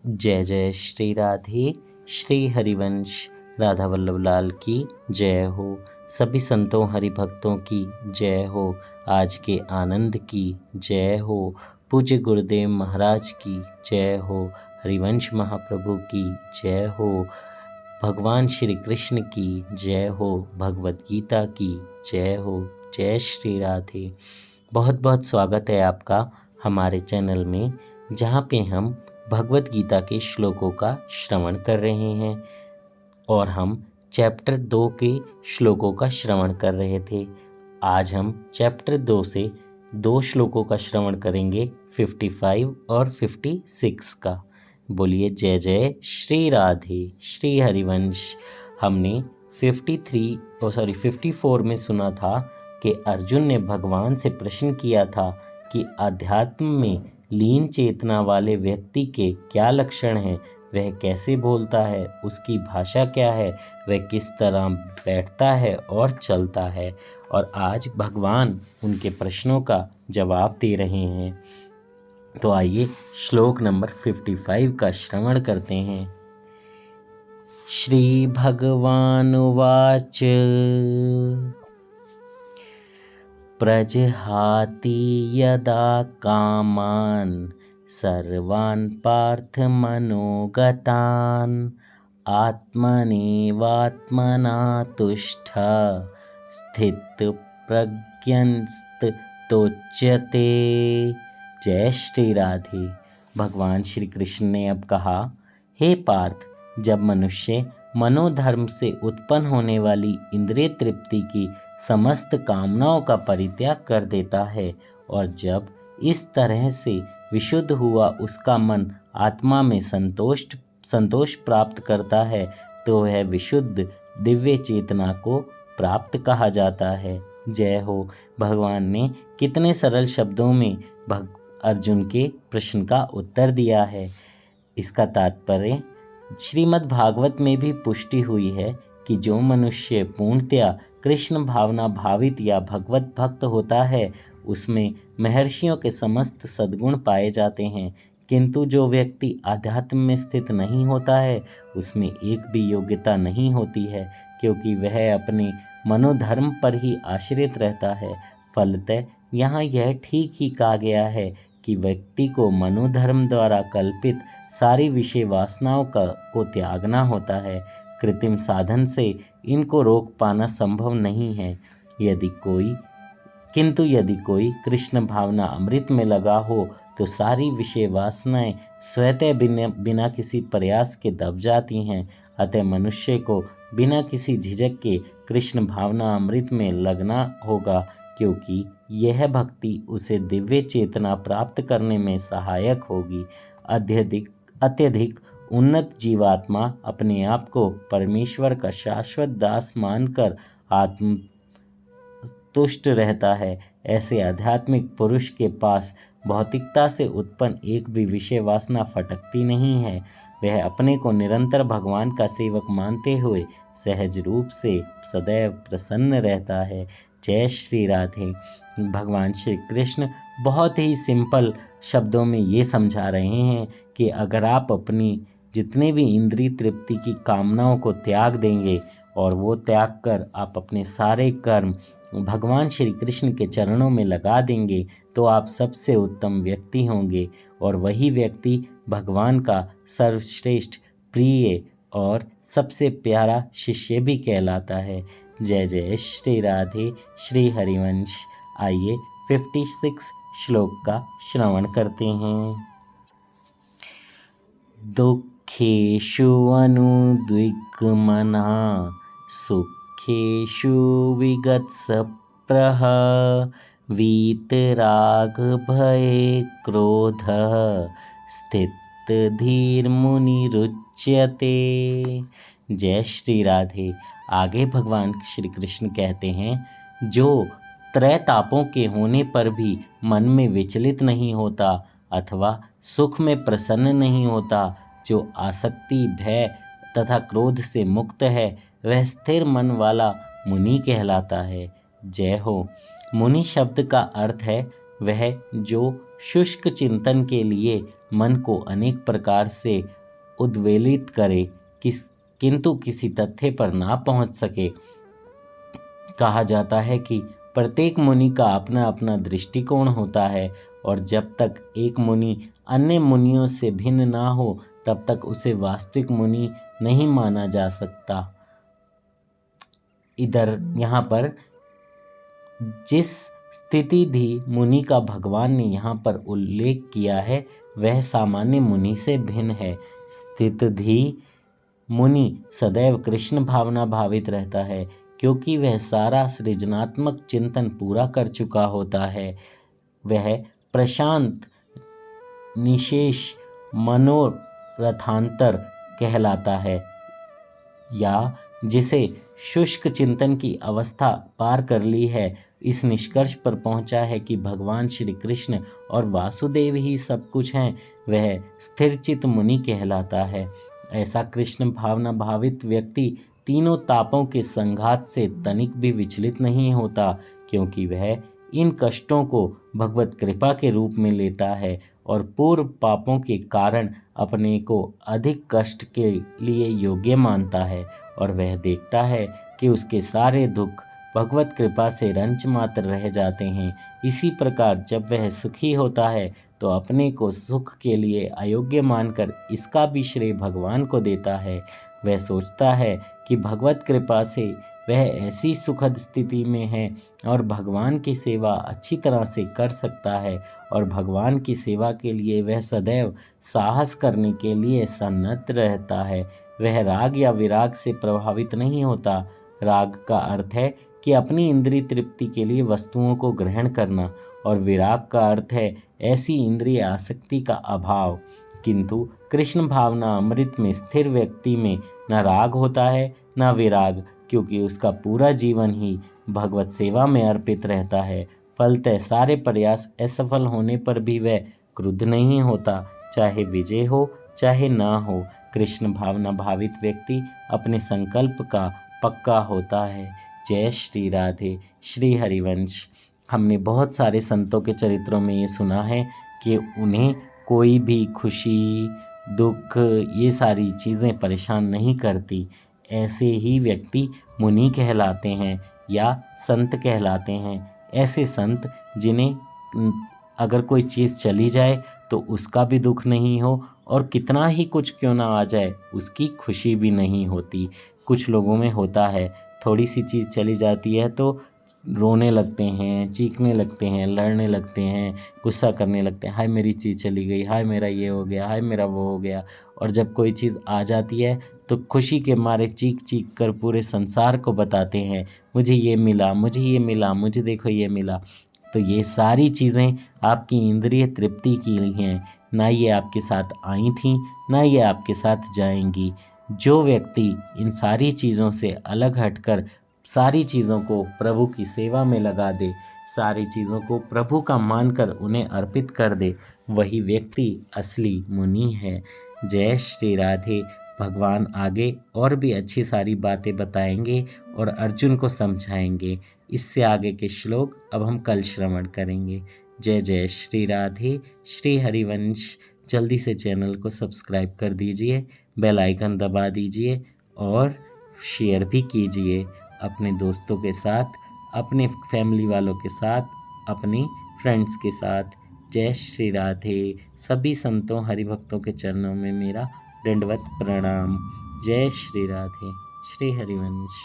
जय जय श्री राधे। श्री हरिवंश राधा वल्लभ लाल की जय हो। सभी संतों हरि भक्तों की जय हो। आज के आनंद की जय हो। पूज्य गुरुदेव महाराज की जय हो। हरिवंश महाप्रभु की जय हो। भगवान श्री कृष्ण की जय हो। भगवत गीता की जय हो। जय श्री राधे। बहुत बहुत स्वागत है आपका हमारे चैनल में, जहाँ पे हम भगवत गीता के श्लोकों का श्रवण कर रहे हैं और हम चैप्टर 2 के श्लोकों का श्रवण कर रहे थे। आज हम चैप्टर 2 से 2 श्लोकों का श्रवण करेंगे, 55 और 56 का। बोलिए जय जय श्री राधे। श्री हरिवंश हमने 54 में सुना था कि अर्जुन ने भगवान से प्रश्न किया था कि अध्यात्म में लीन चेतना वाले व्यक्ति के क्या लक्षण हैं, वह कैसे बोलता है, उसकी भाषा क्या है, वह किस तरह बैठता है और चलता है। और आज भगवान उनके प्रश्नों का जवाब दे रहे हैं। तो आइए श्लोक नंबर 55 का श्रवण करते हैं। श्री भगवानुवाच प्रजहाति यदा कामान् सर्वान् पार्थ मनोगतान् आत्मनेवात्मना तुष्टः स्थितप्रज्ञस्तुच्यते। जय श्री राधे। भगवान श्री कृष्ण ने अब कहा, हे पार्थ, जब मनुष्य मनोधर्म से उत्पन्न होने वाली इंद्रिय तृप्ति की समस्त कामनाओं का परित्याग कर देता है और जब इस तरह से विशुद्ध हुआ उसका मन आत्मा में संतोष प्राप्त करता है, तो वह विशुद्ध दिव्य चेतना को प्राप्त कहा जाता है। जय हो। भगवान ने कितने सरल शब्दों में अर्जुन के प्रश्न का उत्तर दिया है। इसका तात्पर्य श्रीमद् भागवत में भी पुष्टि हुई है कि जो मनुष्य पूर्णतया कृष्ण भावना भावित या भगवत भक्त होता है, उसमें महर्षियों के समस्त सद्गुण पाए जाते हैं। किंतु जो व्यक्ति आध्यात्म में स्थित नहीं होता है, उसमें एक भी योग्यता नहीं होती है, क्योंकि वह अपने मनोधर्म पर ही आश्रित रहता है। फलतः यहाँ यह ठीक ही कहा गया है कि व्यक्ति को मनोधर्म द्वारा कल्पित सारी विषय वासनाओं को त्यागना होता है। कृत्रिम साधन से इनको रोक पाना संभव नहीं है। यदि कोई कृष्ण भावना अमृत में लगा हो तो सारी विषय वासनाएं स्वतः बिना किसी प्रयास के दब जाती हैं। अतः मनुष्य को बिना किसी झिझक के कृष्ण भावना अमृत में लगना होगा, क्योंकि यह भक्ति उसे दिव्य चेतना प्राप्त करने में सहायक होगी। अत्यधिक उन्नत जीवात्मा अपने आप को परमेश्वर का शाश्वत दास मानकर आत्मतुष्ट रहता है। ऐसे आध्यात्मिक पुरुष के पास भौतिकता से उत्पन्न एक भी विषय वासना फटकती नहीं है। वह अपने को निरंतर भगवान का सेवक मानते हुए सहज रूप से सदैव प्रसन्न रहता है। जय श्री राधे। भगवान श्री कृष्ण बहुत ही सिंपल शब्दों में ये समझा रहे हैं कि अगर आप अपनी जितने भी इंद्रिय तृप्ति की कामनाओं को त्याग देंगे और वो त्याग कर आप अपने सारे कर्म भगवान श्री कृष्ण के चरणों में लगा देंगे, तो आप सबसे उत्तम व्यक्ति होंगे और वही व्यक्ति भगवान का सर्वश्रेष्ठ, प्रिय और सबसे प्यारा शिष्य भी कहलाता है। जय जय श्री राधे। श्री हरिवंश। आइए 56 श्लोक का श्रवण करते हैं। दुःखेषु अनुद्विग्नमनः सुखेषु विगतस्पृहः वीतरागभये क्रोधः स्थितधीर्मुनिरुच्यते। जय श्री राधे। आगे भगवान श्री कृष्ण कहते हैं, जो त्रय तापों के होने पर भी मन में विचलित नहीं होता अथवा सुख में प्रसन्न नहीं होता, जो आसक्ति, भय तथा क्रोध से मुक्त है, वह स्थिर मन वाला मुनि कहलाता है। जय हो। मुनि शब्द का अर्थ है वह जो शुष्क चिंतन के लिए मन को अनेक प्रकार से उद्वेलित करे, किंतु किसी तथ्य पर ना पहुंच सके। कहा जाता है कि प्रत्येक मुनि का अपना अपना दृष्टिकोण होता है और जब तक एक मुनि अन्य मुनियों से भिन्न ना हो तब तक उसे वास्तविक मुनि नहीं माना जा सकता। इधर यहाँ पर जिस स्थितिधि मुनि का भगवान ने यहाँ पर उल्लेख किया है वह सामान्य मुनि से भिन्न है। स्थितिधि मुनि सदैव कृष्ण भावना भावित रहता है क्योंकि वह सारा सृजनात्मक चिंतन पूरा कर चुका होता है। वह प्रशांत निशेष मनोरथांतर कहलाता है या जिसे शुष्क चिंतन की अवस्था पार कर ली है, इस निष्कर्ष पर पहुंचा है कि भगवान श्री कृष्ण और वासुदेव ही सब कुछ हैं, वह स्थिरचित मुनि कहलाता है। ऐसा कृष्ण भावना भावित व्यक्ति तीनों तापों के संघात से तनिक भी विचलित नहीं होता, क्योंकि वह इन कष्टों को भगवत कृपा के रूप में लेता है और पूर्व पापों के कारण अपने को अधिक कष्ट के लिए योग्य मानता है और वह देखता है कि उसके सारे दुख भगवत कृपा से रंच मात्र रह जाते हैं। इसी प्रकार जब वह सुखी होता है तो अपने को सुख के लिए अयोग्य मानकर इसका भी श्रेय भगवान को देता है। वह सोचता है कि भगवत कृपा से वह ऐसी सुखद स्थिति में है और भगवान की सेवा अच्छी तरह से कर सकता है और भगवान की सेवा के लिए वह सदैव साहस करने के लिए सन्नद्ध रहता है। वह राग या विराग से प्रभावित नहीं होता। राग का अर्थ है कि अपनी इंद्रिय तृप्ति के लिए वस्तुओं को ग्रहण करना और विराग का अर्थ है ऐसी इंद्रिय आसक्ति का अभाव। किंतु कृष्ण भावना अमृत में स्थिर व्यक्ति में न राग होता है न विराग, क्योंकि उसका पूरा जीवन ही भगवत सेवा में अर्पित रहता है। फलतः सारे प्रयास असफल होने पर भी वह क्रुद्ध नहीं होता, चाहे विजय हो चाहे ना हो। कृष्ण भावना भावित व्यक्ति अपने संकल्प का पक्का होता है। जय श्री राधे। श्री हरिवंश। हमने बहुत सारे संतों के चरित्रों में ये सुना है कि उन्हें कोई भी खुशी दुख ये सारी चीज़ें परेशान नहीं करती। ऐसे ही व्यक्ति मुनि कहलाते हैं या संत कहलाते हैं। ऐसे संत जिन्हें अगर कोई चीज़ चली जाए तो उसका भी दुख नहीं हो और कितना ही कुछ क्यों ना आ जाए उसकी खुशी भी नहीं होती। कुछ लोगों में होता है, थोड़ी सी चीज़ चली जाती है तो रोने लगते हैं, चीखने लगते हैं, लड़ने लगते हैं, गुस्सा करने लगते हैं, हाय मेरी चीज़ चली गई, हाय मेरा ये हो गया, हाय मेरा वो हो गया। और जब कोई चीज़ आ जाती है तो खुशी के मारे चीख चीख कर पूरे संसार को बताते हैं, मुझे ये मिला, मुझे ये मिला, मुझे देखो ये मिला। तो ये सारी चीज़ें आपकी इंद्रिय तृप्ति की हैं, ना ये आपके साथ आई थी ना ये आपके साथ जाएंगी। जो व्यक्ति इन सारी चीज़ों से अलग हटकर सारी चीज़ों को प्रभु की सेवा में लगा दे, सारी चीज़ों को प्रभु का मानकर उन्हें अर्पित कर दे, वही व्यक्ति असली मुनि है। जय श्री राधे। भगवान आगे और भी अच्छी सारी बातें बताएंगे और अर्जुन को समझाएंगे। इससे आगे के श्लोक अब हम कल श्रवण करेंगे। जय जय श्री राधे। श्री हरिवंश। जल्दी से चैनल को सब्सक्राइब कर दीजिए, बेल आइकन दबा दीजिए और शेयर भी कीजिए अपने दोस्तों के साथ, अपने फैमिली वालों के साथ, अपने फ्रेंड्स के साथ। जय श्री राधे। सभी संतों हरिभक्तों के चरणों में मेरा दंडवत प्रणाम। जय श्री राधे। श्री हरिवंश।